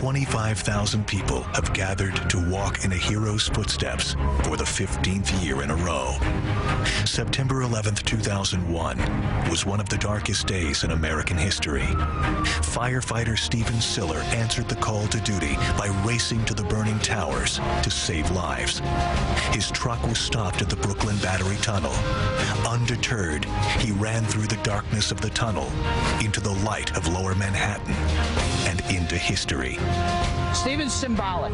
25,000 people have gathered to walk in a hero's footsteps for the 15th year in a row. September 11th, 2001 was one of the darkest days in American history. Firefighter Stephen Siller answered the call to duty by racing to the burning towers to save lives. His truck was stopped at the Brooklyn Battery Tunnel. Undeterred, he ran through the darkness of the tunnel into the light of Lower Manhattan and into history. Stephen's symbolic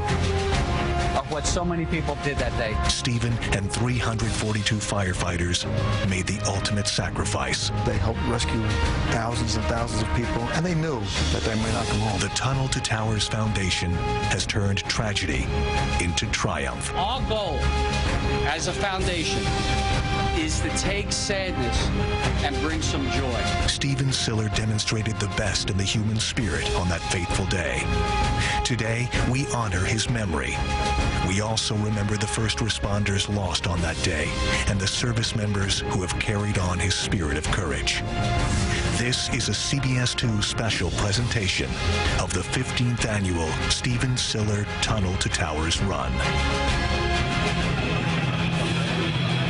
of what so many people did that day. Stephen and 342 firefighters made the ultimate sacrifice. They helped rescue thousands and thousands of people, and they knew that they might not come home. The Tunnel to Towers Foundation has turned tragedy into triumph. Our goal as a foundation is to take sadness and bring some joy. Stephen Siller demonstrated the best in the human spirit on that fateful day. Today, we honor his memory. We also remember the first responders lost on that day and the service members who have carried on his spirit of courage. This is a CBS 2 special presentation of the 15th annual Stephen Siller Tunnel to Towers Run.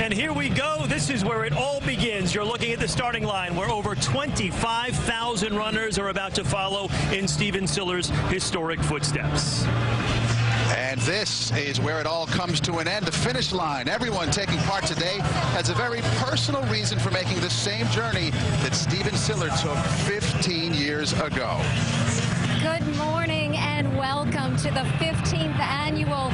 And here we go. This is where it all begins. You're looking at the starting line where over 25,000 runners are about to follow in Stephen Siller's historic footsteps. And this is where it all comes to an end, the finish line. Everyone taking part today has a very personal reason for making the same journey that Stephen Siller took 15 years ago. Good morning and welcome to the 15th annual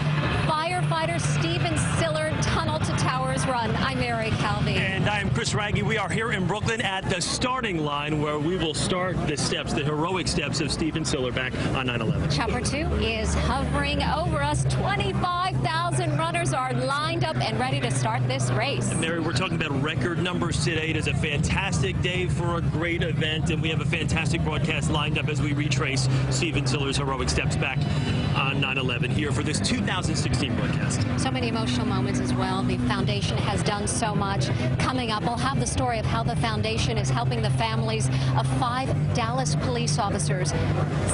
Firefighter Stephen Siller Tunnel to Towers Run. I'm Mary Calvi. And I'm Chris Raggi. We are here in Brooklyn at the starting line where we will start the steps, the heroic steps of Stephen Siller back on 9/11. Chopper 2 is hovering over us. 25,000 runners are lined up and ready to start this race. And Mary, we're talking about record numbers today. It is a fantastic day for a great event, and we have a fantastic broadcast lined up as we retrace Stephen Siller's heroic steps back on 9/11 here for this 2016 broadcast. So many emotional moments as well. The foundation has done so much. Coming up, we'll have the story of how the foundation is helping the families of 5 Dallas police officers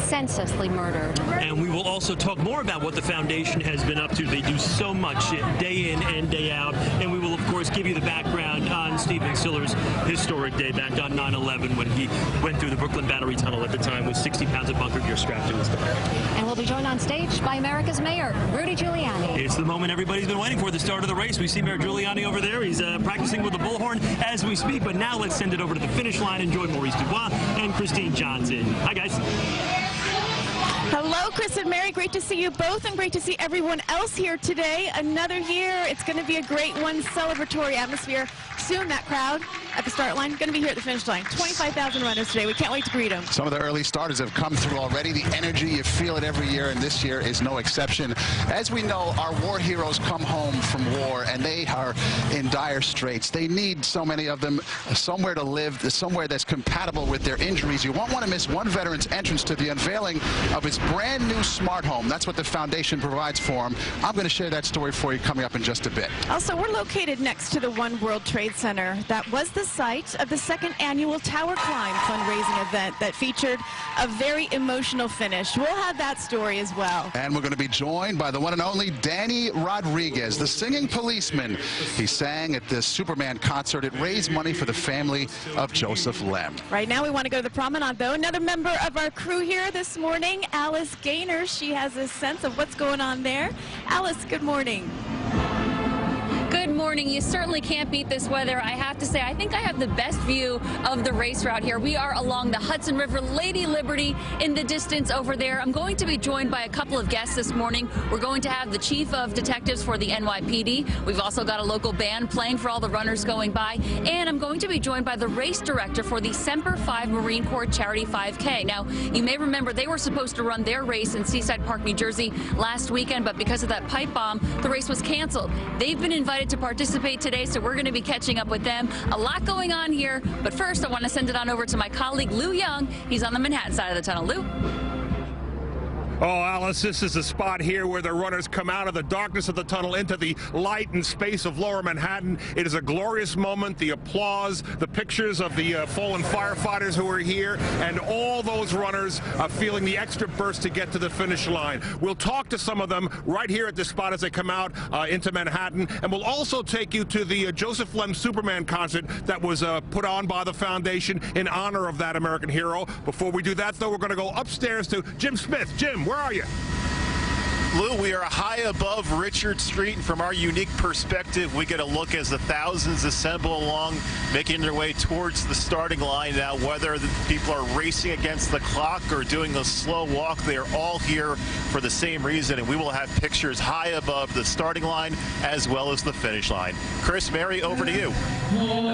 senselessly murdered. And we will also talk more about what the foundation has been up to. They do so much day in and day out. And we will, of course, give you the background on Stephen Siller's historic day back on 9/11 when he went through the Brooklyn Battery Tunnel at the time with 60 pounds of bunker gear strapped to his back. And we'll be joined on stage by America's Mayor, Rudy Giuliani. It's the moment everybody's been waiting for, the start of the race. We see Mayor Giuliani over there. He's practicing with the bullhorn as we speak. But now let's send it over to the finish line and join Maurice Dubois and Christine Johnson. Hi, guys. Hello, Chris and Mary. Great to see you both and great to see everyone else here today. Another year. It's going to be a great one. Celebratory atmosphere. Soon that crowd at the start line going to be here at the finish line. 25,000 runners today. We can't wait to greet them. Some of the early starters have come through already. The energy, you feel it every year, and this year is no exception. As we know, our war heroes come home from war, and they are in dire straits. They need, so many of them, somewhere to live, somewhere that's compatible with their injuries. You won't want to miss one veteran's entrance to the unveiling of his brand new smart home. That's what the foundation provides for him. I'm going to share that story for you coming up in just a bit. Also, we're located next to the One World Trade Center. That was the site of the 2nd annual Tower Climb fundraising event that featured a very emotional finish. We'll have that story as well. And we're going to be joined by the one and only Danny Rodriguez, the singing policeman. He sang at the Superman concert. It raised money for the family of Joseph Lem. Right now we want to go to the promenade, though. Another member of our crew here this morning, Alice Gaynor. She has a sense of what's going on there. Alice, good morning. Good morning. You certainly can't beat this weather. I have to say, I think I have the best view of the race route here. We are along the Hudson River, Lady Liberty in the distance over there. I'm going to be joined by a couple of guests this morning. We're going to have the chief of detectives for the NYPD. We've also got a local band playing for all the runners going by. And I'm going to be joined by the race director for the Semper Fi Marine Corps Charity 5K. Now, you may remember they were supposed to run their race in Seaside Park, New Jersey last weekend, but because of that pipe bomb, the race was canceled. They've been invited to participate today, so we're going to be catching up with them. A lot going on here, but first I want to send it on over to my colleague Lou Young. He's on the Manhattan side of the tunnel. Lou? Oh, Alice, this is the spot here where the runners come out of the darkness of the tunnel into the light and space of Lower Manhattan. It is a glorious moment. The applause, the pictures of the fallen firefighters who are here, and all those runners feeling the extra burst to get to the finish line. We'll talk to some of them right here at this spot as they come out into Manhattan, and we'll also take you to the Joseph Lem Superman concert that was put on by the foundation in honor of that American hero. Before we do that, though, we're going to go upstairs to Jim Smith. Jim, where are you? Lou, we are high above Richard Street, and from our unique perspective, we get a look as the thousands assemble along, making their way towards the starting line. Now, whether the people are racing against the clock or doing a slow walk, they are all here for the same reason, and we will have pictures high above the starting line as well as the finish line. Chris, Mary, over to you.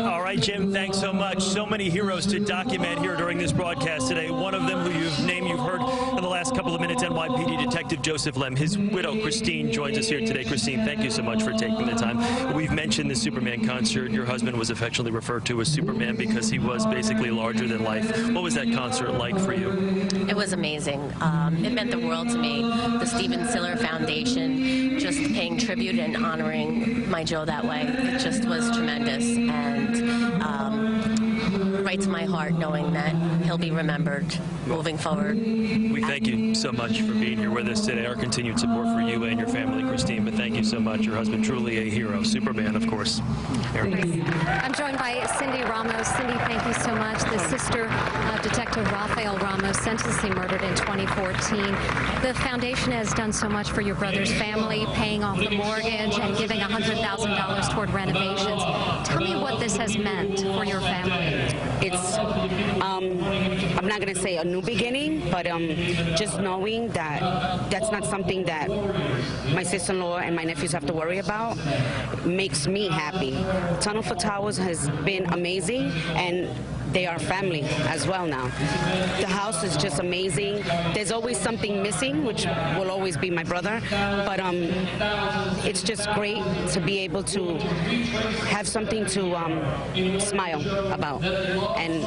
All right, Jim, thanks so much. So many heroes to document here during this broadcast today. One of them who you've heard in the last couple of minutes, NYPD Detective Joseph Lem. His widow, Christine, joins us here today. Christine, thank you so much for taking the time. We've mentioned the Superman concert. Your husband was affectionately referred to as Superman because he was basically larger than life. What was that concert like for you? It was amazing. It meant the world to me. The Steven Siller Foundation, just paying tribute and honoring my Joe that way. It just was tremendous, and right to my heart knowing that he'll be remembered moving forward. We thank you so much for being here with us today. Our continued support for you and your family, Christine, but thank you so much. Your husband, truly a hero. Superman, of course. I'm joined by Cindy Ramos. Cindy, thank you so much. The sister of Detective Rafael Ramos, sentencedly murdered in 2014. The foundation has done so much for your brother's family, paying off the mortgage and giving $100,000 toward renovations. Tell me what this has meant for your family. It's, I'm not going to say a new beginning, but just knowing that that's not something that my sister-in-law and my nephews have to worry about makes me happy. Tunnel for Towers has been amazing, and they are family as well now. The house is just amazing. There's always something missing, which will always be my brother, but it's just great to be able to have something to smile about. And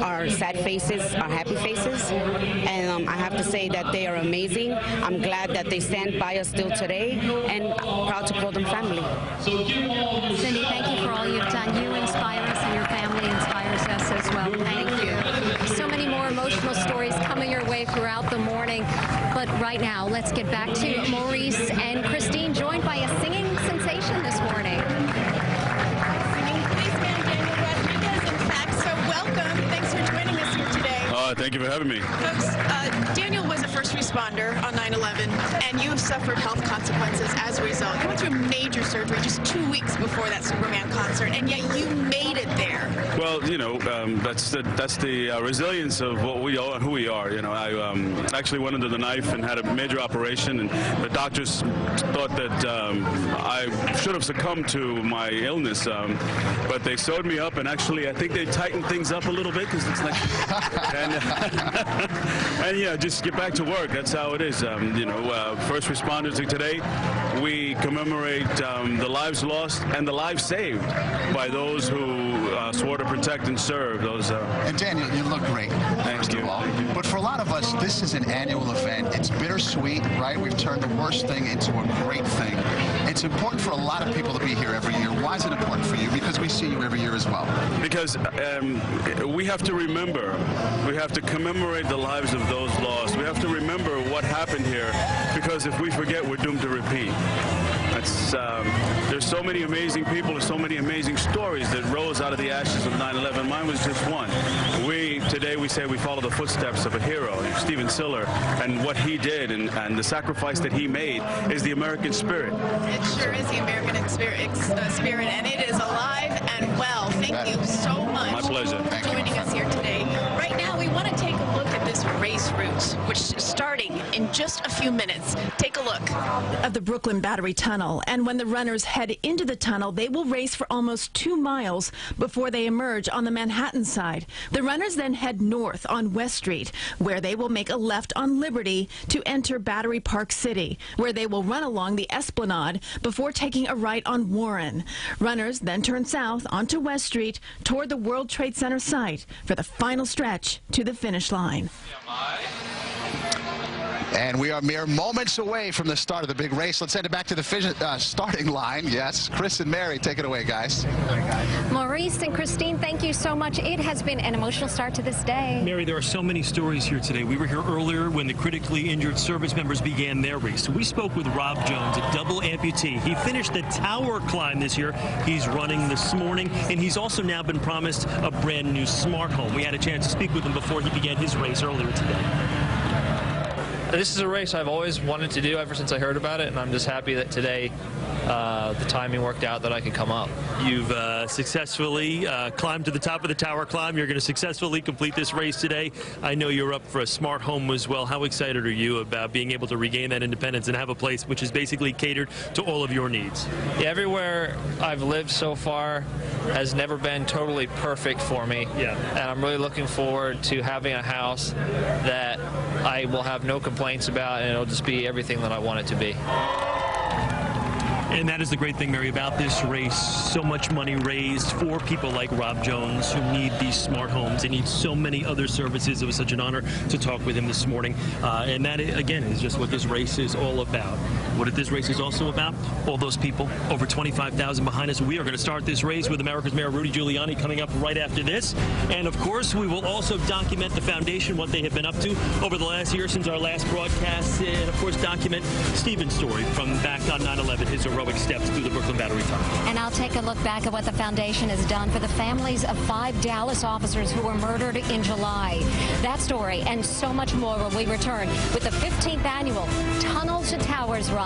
our sad faces are happy faces, and I have to say that they are amazing. I'm glad that they stand by us still today, and proud to call them family. Cindy, thank you for all you've done. You inspire us, and your family inspires us as well. Thank you. So many more emotional stories coming your way throughout the morning. But right now, let's get back to Maurice and Christine, joined by a singing sensation this morning. Singing policeman Daniel Rodriguez, in fact, so welcome. Thanks for joining us here today. Thank you for having me. Folks, Daniel was a first responder on 9/11, and you have suffered health consequences as a result. You went through major surgery just 2 weeks before that Superman concert, and yet you made it there. Well, you know, that's the resilience of what we are and who we are. You know, I actually went under the knife and had a major operation, and the doctors thought that I should have succumbed to my illness, but they sewed me up, and actually I think they tightened things up a little bit because it's like, and yeah, just get back to work. That's how it is. You know, first responders today, we commemorate the lives lost and the lives saved by those who swore to protect and serve. Those. And Daniel, you look great. Thank you. But for a lot of us, this is an annual event. It's bittersweet, right? We've turned the worst thing into a great thing. It's important for a lot of people to be here every year. Why is it important for you? Because we see you every year as well. Because we have to remember, we have to commemorate the lives of those lost. We have to remember what happened here, because if we forget, we're doomed to repeat. There's so many amazing people, there's so many amazing stories that rose out of the ashes of 9/11. Mine was just one. Today we say we follow the footsteps of a hero, Steven Siller, and what he did and the sacrifice that he made is the American spirit. It sure is the American spirit, and it is alive and well. Thank you so much. My pleasure. For joining us here today. Right now, we want to take a look at this race route, which is starting in just a few minutes. Take a look. Of the Brooklyn Battery Tunnel, and when the runners head into the tunnel, they will race for almost 2 miles before they emerge on the Manhattan side. The runners then head north on West Street, where they will make a left on Liberty to enter Battery Park City, where they will run along the Esplanade before taking a right on Warren. Runners then turn south onto West Street toward the World Trade Center site for the final stretch to the finish line. And we are mere moments away from the start of the big race. Let's send it back to the starting line. Yes, Chris and Mary, take it away, guys. Maurice and Christine, thank you so much. It has been an emotional start to this day. Mary, there are so many stories here today. We were here earlier when the critically injured service members began their race. We spoke with Rob Jones, a double amputee. He finished the tower climb this year. He's running this morning, and he's also now been promised a brand new smart home. We had a chance to speak with him before he began his race earlier today. This is a race I've always wanted to do ever since I heard about it, and I'm just happy that today the timing worked out that I could come up. You've successfully climbed to the top of the tower climb. You're going to successfully complete this race today. I know you're up for a smart home as well. How excited are you about being able to regain that independence and have a place which is basically catered to all of your needs? Yeah, everywhere I've lived so far has never been totally perfect for me. Yeah. And I'm really looking forward to having a house that I will have no complaints about, and it'll just be everything that I want it to be. And that is the great thing, Mary, about this race. So much money raised for people like Rob Jones who need these smart homes. They need so many other services. It was such an honor to talk with him this morning. And that, again, is just what this race is all about. What this race is also about? All those people, over 25,000 behind us. We are going to start this race with America's Mayor Rudy Giuliani coming up right after this. And, of course, we will also document the foundation, what they have been up to over the last year since our last broadcast. And, of course, document Stephen's story from back on 9/11, his heroic steps through the Brooklyn Battery Tunnel. And I'll take a look back at what the foundation has done for the families of 5 Dallas officers who were murdered in July. That story and so much more when we return with the 15th annual Tunnel to Towers run.